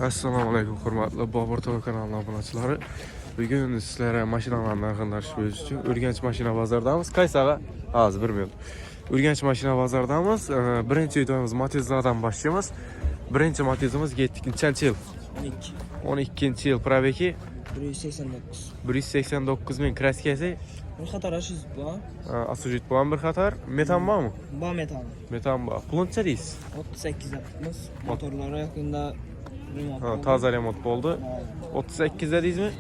Assalomu alaykum hurmatli Bobur TV kanalining obunachilari. Bugun sizlarga mashinalarni narxini aytish uchun Urganch mashina bozoridamiz. Qaysi ag'a? Hozir 1 minut. Urganch mashina bozoridamiz. Birinchi videomiz Matizlardan boshlaymiz. Birinchi Matizimiz 7-yil. 12-yil probegi 189 ming. Kraskasi bir xatar ashiz bu. Asujit bilan bir xatar. Metan bormi? Bor metan. Metan bor. Puluncha deysiz? 38 yapmiz. Motorlari yaqinda remont. Toza remont bo'ldi. 38 deysizmi?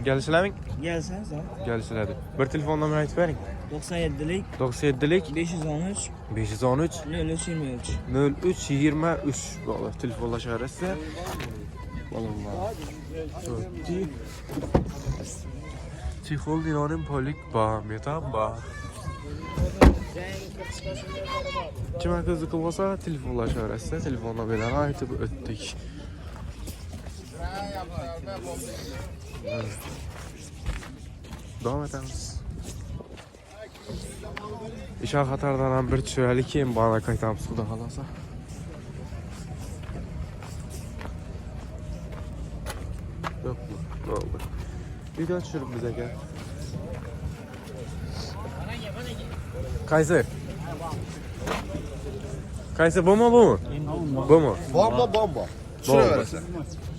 Kelishlaming? Gelsangiz ha. Kelishiladi. Bir telefon nomerini aytib bering. 97lik 97lik 513 513 0323. 0323 bo'ldi. Telefonlashaverasizlar. Vallahi. Jodi. Chexol dinonim polik ba, metan ba. Kimga qiziq bo'lsa telefonlashaverasizlar. Telefon nomerlarini aytib o'tdik. Davom etamiz. İşa xatardan ham bir tushiraylik, keyin bana qaytamiz xudo xolasa. Yo'qmi? Bo'ldi. Video tushirib biz aka. Qaysi? Qaysi bu mu? Bu mu? Bomba. Şuraya versen.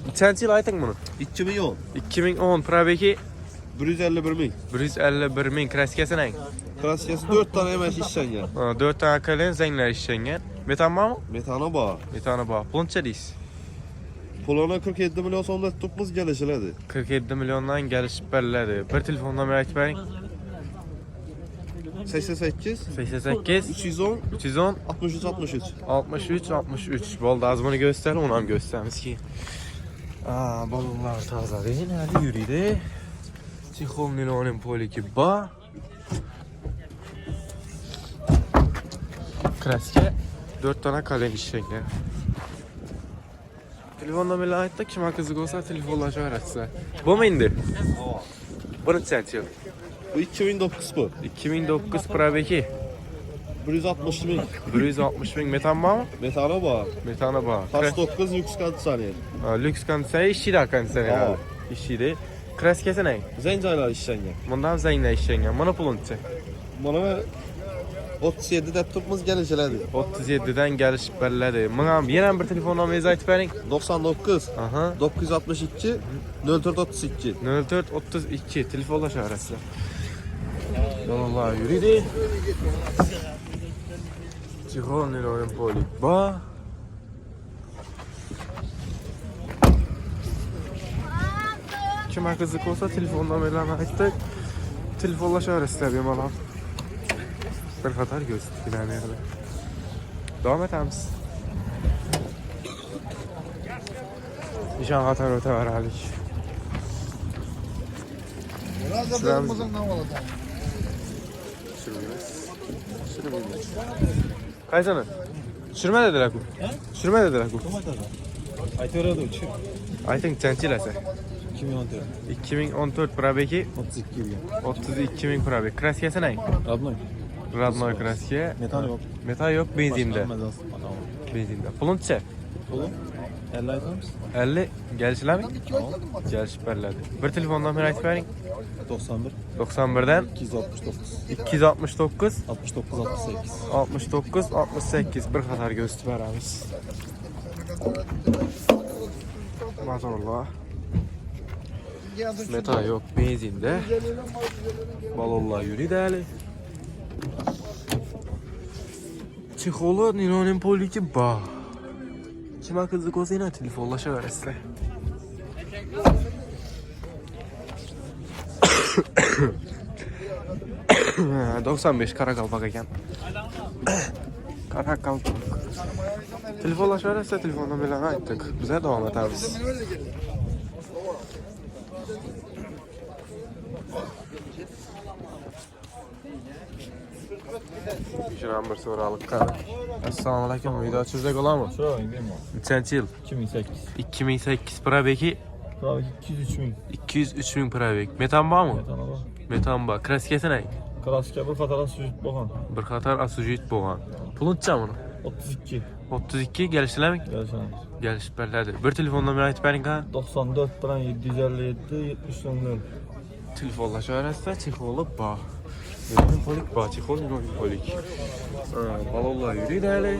Nechanchi yil ayting buni? 2010. 2010 probegi 151 ming. 151 ming. Kraskasi nang? Klasikası 4 tane emas işlengen. 4 tane kalem zengler işlengen. Metan var mı? Metana bağ. Metana var. Puluncha deysiz? Pulona 47 milyon sonunda tutmuz gelişiledi. 47 milyondan gelişip belirledi. Bir telefon numarayı aytib bering. 88 88 310 310 63 63. 63 63. Boldu az bunu göster, onu ham gösterimiz ki. Balonlar taze değil. Hadi yürüydi. Chexol nilonin poliki ba. Kraska 4 tane kalem işlengen. Telefon numarayı aytdik. Kimga qiziq bo'lsa telefonlashaverasizlar. Bu mu indi? Birinchi yil. Bu 2009 bu. 2009 probegi 160 ming. 160 ming. Metan var mı? Metana bağ. Metana var. Tas 9 lüks kondisyoner. Lüks kondisyoner işçiydi kondisyoner. Tamam. İşçiydi. Kraskasi ne? Zencaylar işlengen. Bundan zengin işlengen. Bana pulunca. Bana 37 de tutmuz gelişiledi. 37'den gelişip belirledi. Bana yine bir telefon numarayı aytib bering. 99 Aha. 962 04 32. 04 32 telefonlashaverasizlar. Vallahi yürüdü. Chexol nilonin polik ba. Kimga qiziq bo'lsa telefon nomerlarini aytdik. Telefonlashaverasizlar bemalol. Bir xatar ko'rsatgan yerda. Davom etamiz. Nishon xatar o'taveralik. Qaysini? Tushirma dedilar ku. Tushirma dedilar ku. Aytaveradi uchi. Ayting chanchilasa. 2014. 2014 probegi 32 yil. 32 ming probeg. Kraskasi nang? Radnoy. Radnoy kraska. Metan yo'q. Metan yo'q, benzinde. Benzinde. Puluncha? Pulu 50 aytamiz. 50 gelişilaming? Gelishib beriladi. Bir telefon nomerini aytib bering. 91 91dan 269 269 69 68. 69 68 bir xatar ko'rsatib beramiz. Motorlar. Metan yo'q, benzinde. Balonlar yuriydi hali. Chexol nilonin poliki ba. Kimga qiziq bo'lsa yana telefonlashaverasizlar. Ha, 95 Karakalpak ekan. Karakalpak. Telefonlashaverasizlar, telefon nomerlarini aytdik. Biz davom etamiz. Şuran bir so'ralik qani. Assalomu alaykum. Video tushirsak bo'ladimi? So'rang, deyman. Nechanchi yil? 2008. 2008 probegi Probeg 203 ming. 203 ming probeg. Metan bormi? Metana bor. Metan bor. Kraskasi nang? Klassika bir xatar sujit bo'lgan. Bir xatar asujit bo'lgan. Puluncha buni? 32. 32 geliştiremek. Gelişamiz. Gəlişib bəllədir. Bir telefon nömrə aytıb bərin qan. 94 bilan 757 70 Telefonlaşa arasında çexolu bax. Ninolim polik bax, çexol ninolim polik. Balonlar yürüyü dəli.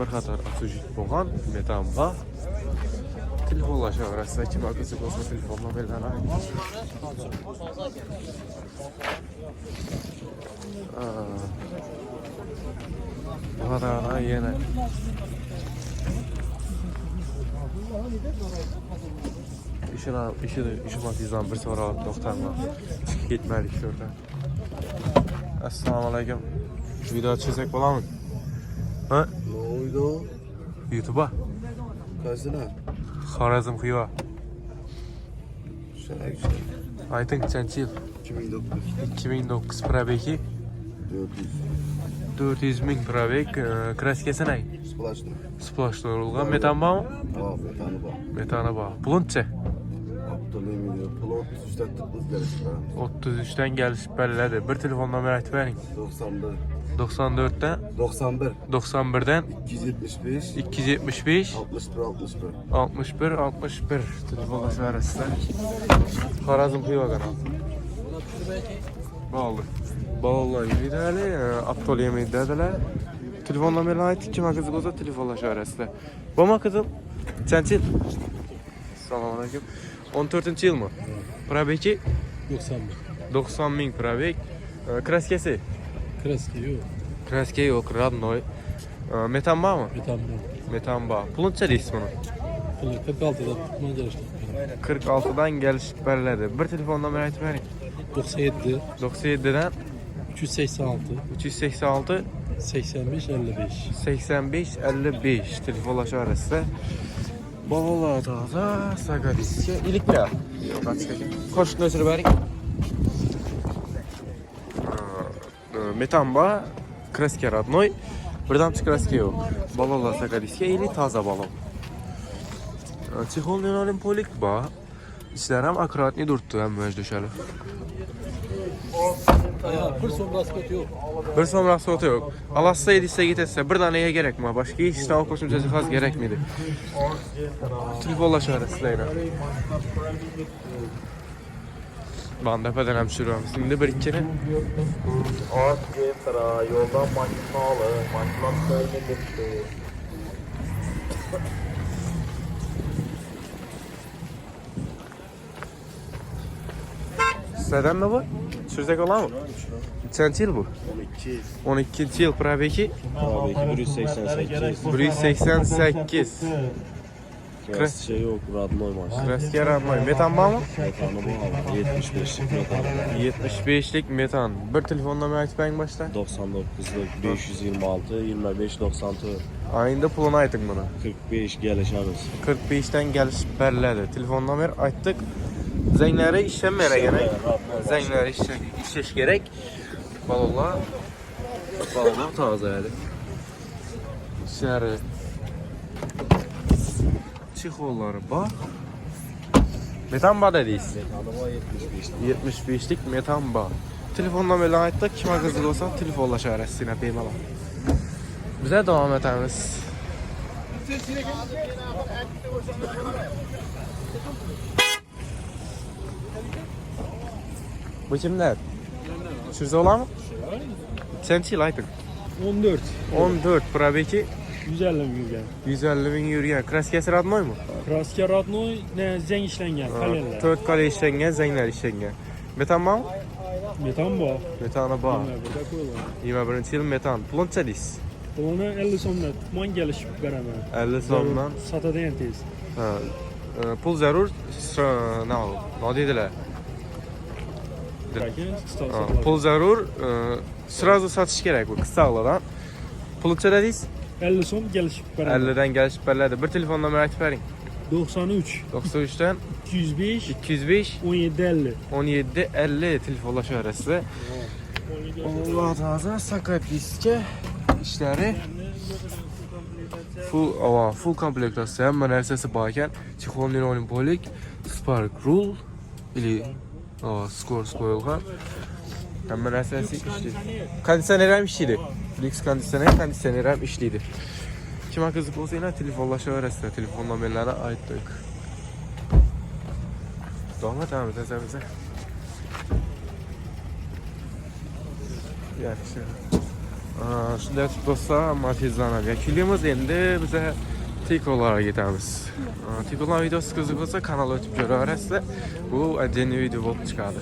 Bir qatar asujit boğan, metan bax. Telefonlaşa arasında kim akısı olsa telefonla belirlen aynı. Bu kadar yine. İşin atizdan bir sonra doktorla gitmedik şurada. Assalamu alaikum. Video çizsek bola mı? Ha? Ne oldu? YouTube'a. Kaçına? Xorazm Xiva. Şöyle. Aytın kaçıncı yıl? 2009. 2009 probeki. 400 ming probek. Kraskesi ne? Splaştı. Splashlı olgan. Metan bağ mı? Bak metanı bak. Metana bağ. Pulunçe? Abdülhamid. Pulot 33'ten tıklıs gelişti. 33'ten gəlişib bəllədir. Bir telefon nömrə aytıb bərin. 91. 94'ten 91. 91'den 275. 275 61. 61 telefonlaşma arasında. Xorazm Xiva kanalı. Bağlı. Bağlı yürüydüler, aptal yemeği dediler. Telefon nömrə aytıb kimə qızıq olsa telefonlaşma arasında. Bama kızım. Çənçil. Salam aleyküm. 14-cü yıl mı? Probeki 90 min probek. Kraskesi. Kraski yok. Kraske yok, Radnoy. Metan bağ mı? Metan bu. Metan bağ. Pulun çəliyiz bunu? Pulu 46'da tutma çalıştık. 46'dan gəlişib bəllədir. Bir telefon nömrə aytıb bərin. 97, 97'den 386, 386 85, 55. 85 55 telefonlaşma arasında. Bavullar da Sakadiske iliklə. Yox, açıqca. Xoş nösür bərin. Metan bağ, kraske Radnoy. Birdən çıx kraske yox. Bavullar Sakadiske ili taza balon. Çexol ninolim polik bağ. İşlər həm akkuratni durtdu, həm möjdüşəli. Bir son basket yok. Bir sonra sotu yok. Alassa edilse gitse bir taneye gerek mi? Başka hiç sınav koşum cezifaz gerek miydi? Telefonla arasındaydı. Ben tepeden hem sürüyorum. Şimdi bir ikini. Orkestra yoldan makinalı, makinalı gitti. Sizden mi bu? Sürecek olan mı? Kaçıncı yıl bu? 12. 12. yıl probeki. Abi 188. 188. Kras şey yok. Radnoy maç. Krasker Radnoy. Metan bağ mı? Metanı bu abi. 75'lik metan. 75'lik metan. Bir telefonla mı aytıb bəyin başta? 99'lık 526 25 96 Ayında pulunu aytdık bunu. 45 gelişemiz. 45'ten gəlişib bəllədir. Telefon nömrə aytdıq. Zəngləri işləməyərə gərək. Zəngləri işləş gərək. Balonlar tazədir. İçəri çixolları bax. Metan bağ dediyiz. Metanı bu 75'lik. 75'lik metan bağ. Telefon nömrə aytdıq. Kimə qızıq olsa telefonlaşa arasına bemalım. Bizə devam etəmiz. Bu kimler? Sürüzü olan mı? Sen çil aytın. 14. 14 probeki 150 milyon. 150 bin yürüyen. Kraskesi Radnoy mu? Kraski Radnoy ne zeng işlengen. Kaleler. 4 kale işlengen, zengler işlengen. Metan bağ mı? Metan bu. Metana bağ. Burada koyuyorlar. 21 yıl metan. Pulun çəliyiz. Onu 50 sonunda tutman gelişip veremem. 50 sondan. Satadan tez. Pul zərur. Ne dediler? Pul zərur. Sırası satış gerek bu. Kısa ağladan. Pulu çəliyiz. 50 son gelişip veremem. 50'den gəlişib bəllədir. Bir telefonla mərak verin. 93, 93'ten 205, 205 17 50. 17 50 telefonlaşma arası. Allah razı Sakadiske işləri full komplektasiya, həmmə nərsəsi bakən Çexol ninolim polik, Spark Rule ili skors qoyulğan. Həmmə nərsəsi işləyir. Kondisioner həm işləyir. Lüks kondisioner həm işləyir. Kime kızık olsa yine telefonlaşa öğretsin. Telefon numaraları aitlik. Doğma devam edeceğiz bize. Yaxşı. Shunday dostlar, Matizdan yakilimiz endi bize Tikolara ketamiz. Tikolar videosi qiziq bo'lsa kanalga o'tib ko'raverasizlar. Bu отдельный video bo'lib chiqadi.